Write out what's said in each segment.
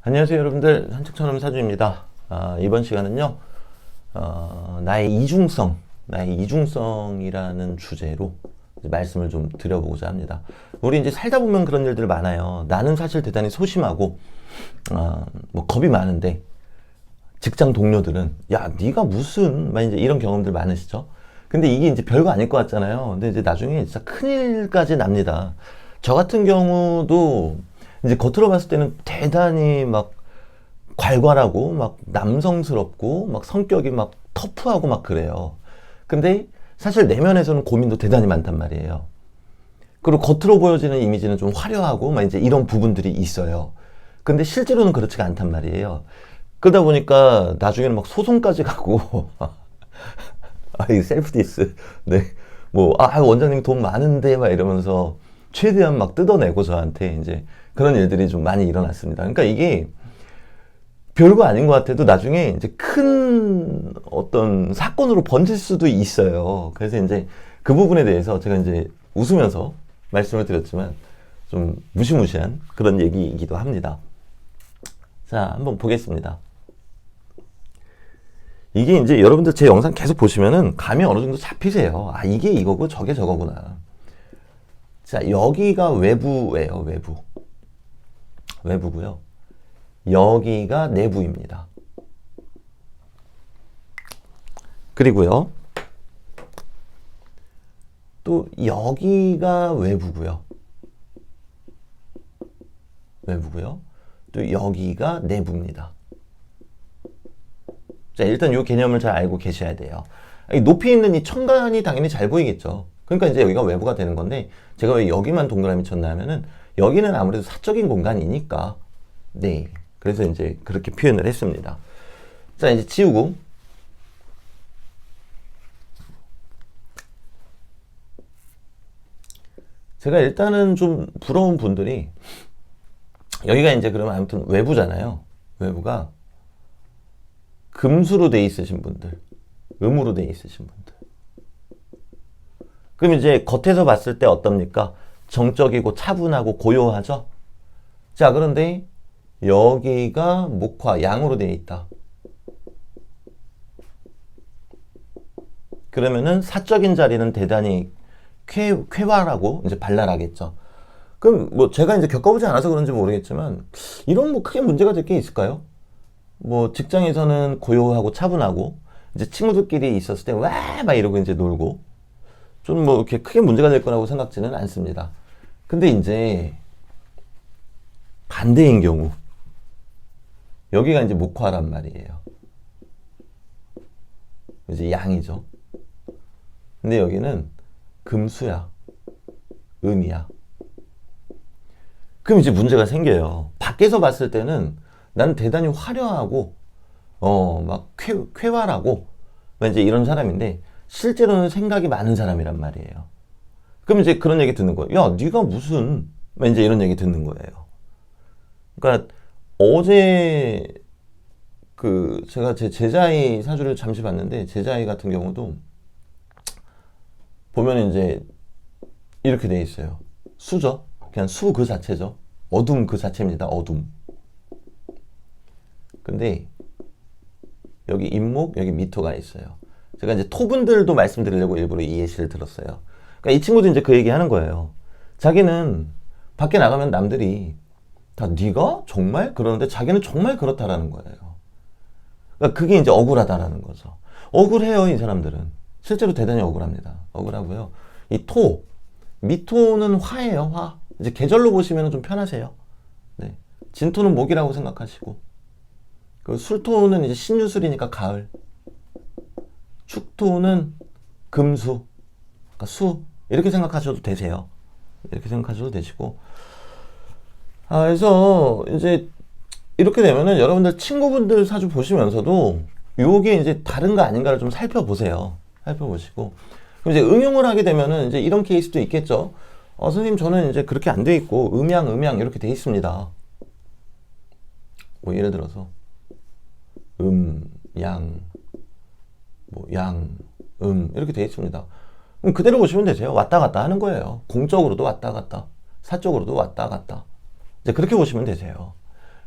안녕하세요 여러분들, 산책처럼 사주입니다. 이번 시간은요 나의 이중성이라는 주제로 이제 말씀을 좀 드려보고자 합니다. 우리 이제 살다 보면 그런 일들 많아요. 나는 사실 대단히 소심하고 뭐 겁이 많은데 직장 동료들은 야 네가 무슨 막 이제 이런 경험들 많으시죠? 근데 이게 이제 별거 아닐 것 같잖아요. 근데 이제 나중에 진짜 큰일까지 납니다. 저 같은 경우도 이제 겉으로 봤을 때는 대단히 막 괄괄하고 막 남성스럽고 막 성격이 막 터프하고 막 그래요. 근데 사실 내면에서는 고민도 대단히 많단 말이에요. 그리고 겉으로 보여지는 이미지는 좀 화려하고 막 이제 이런 부분들이 있어요. 근데 실제로는 그렇지가 않단 말이에요. 그러다 보니까 나중에는 막 소송까지 가고 이 셀프 디스. 네. 뭐 원장님 돈 많은데 막 이러면서 최대한 막 뜯어내고 저한테 이제 그런 일들이 좀 많이 일어났습니다. 그러니까 이게 별거 아닌 것 같아도 나중에 이제 큰 어떤 사건으로 번질 수도 있어요. 그래서 이제 그 부분에 대해서 제가 이제 웃으면서 말씀을 드렸지만 좀 무시무시한 그런 얘기이기도 합니다. 자, 한번 보겠습니다. 이게 이제 여러분들 제 영상 계속 보시면은 감이 어느 정도 잡히세요. 이게 이거고 저게 저거구나. 자, 여기가 외부예요, 외부. 외부고요. 여기가 내부입니다. 그리고요. 또 여기가 외부고요. 외부고요. 또 여기가 내부입니다. 자, 일단 이 개념을 잘 알고 계셔야 돼요. 높이 있는 이 천간이 당연히 잘 보이겠죠. 그러니까 이제 여기가 외부가 되는 건데 제가 왜 여기만 동그라미 쳤나 하면은 여기는 아무래도 사적인 공간이니까 네. 그래서 이제 그렇게 표현을 했습니다. 자, 이제 지우고 제가 일단은 좀 부러운 분들이 여기가 이제 그러면 아무튼 외부잖아요. 외부가 금수로 돼 있으신 분들, 음으로 돼 있으신 분들. 그럼 이제 겉에서 봤을 때 어떻습니까? 정적이고 차분하고 고요하죠? 자, 그런데 여기가 목화, 양으로 되어 있다. 그러면은 사적인 자리는 대단히 쾌활하고 이제 발랄하겠죠. 그럼 뭐 제가 이제 겪어보지 않아서 그런지 모르겠지만 이런 뭐 크게 문제가 될 게 있을까요? 뭐 직장에서는 고요하고 차분하고 이제 친구들끼리 있었을 때 와 막 이러고 이제 놀고 좀 뭐 이렇게 크게 문제가 될 거라고 생각지는 않습니다. 근데 이제 반대인 경우 여기가 이제 목화란 말이에요. 이제 양이죠. 근데 여기는 금수야. 음이야. 그럼 이제 문제가 생겨요. 밖에서 봤을 때는 나는 대단히 화려하고 막 쾌활하고 이제 이런 사람인데 실제로는 생각이 많은 사람이란 말이에요. 그럼 이제 그런 얘기 듣는 거예요. 야, 네가 무슨 이제 이런 얘기 듣는 거예요. 그러니까 어제 제가 제 제자이 사주를 잠시 봤는데 제자이 같은 경우도 보면 이제 이렇게 돼 있어요. 수죠. 그냥 수 그 자체죠. 어둠 그 자체입니다. 어둠. 근데 여기 임목, 여기 미토가 있어요. 제가 이제 토분들도 말씀드리려고 일부러 이 예시를 들었어요. 그러니까 이 친구도 이제 그 얘기 하는 거예요. 자기는 밖에 나가면 남들이 다 네가 정말 그러는데 자기는 정말 그렇다라는 거예요. 그러니까 그게 이제 억울하다라는 거죠. 억울해요, 이 사람들은. 실제로 대단히 억울합니다. 억울하고요. 이 토, 미토는 화예요, 화. 이제 계절로 보시면 좀 편하세요. 네. 진토는 목이라고 생각하시고. 그 술토는 이제 신유술이니까 가을. 축토는 금수. 그러니까 수. 이렇게 생각하셔도 되세요. 이렇게 생각하셔도 되시고. 그래서 이제 이렇게 되면은 여러분들 친구분들 사주 보시면서도 요게 이제 다른가 아닌가를 좀 살펴보세요. 살펴보시고. 그럼 이제 응용을 하게 되면은 이제 이런 케이스도 있겠죠. 선생님, 저는 이제 그렇게 안 돼 있고, 음양 이렇게 돼 있습니다. 뭐, 예를 들어서, 양, 뭐, 이렇게 돼 있습니다. 그럼 그대로 보시면 되세요. 왔다 갔다 하는 거예요. 공적으로도 왔다 갔다, 사적으로도 왔다 갔다. 이제 그렇게 보시면 되세요.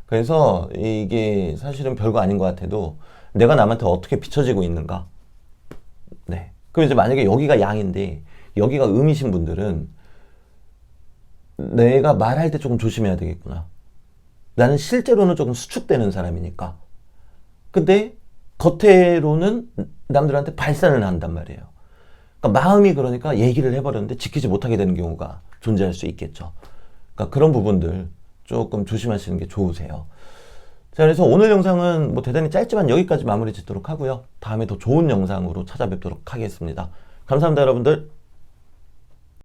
그래서 이게 사실은 별거 아닌 것 같아도 내가 남한테 어떻게 비춰지고 있는가. 네. 그럼 이제 만약에 여기가 양인데 여기가 음이신 분들은 내가 말할 때 조금 조심해야 되겠구나. 나는 실제로는 조금 수축되는 사람이니까. 근데 겉으로는 남들한테 발산을 한단 말이에요. 그러니까 마음이 그러니까 얘기를 해버렸는데 지키지 못하게 되는 경우가 존재할 수 있겠죠. 그러니까 그런 부분들 조금 조심하시는 게 좋으세요. 자, 그래서 오늘 영상은 뭐 대단히 짧지만 여기까지 마무리 짓도록 하고요. 다음에 더 좋은 영상으로 찾아뵙도록 하겠습니다. 감사합니다, 여러분들.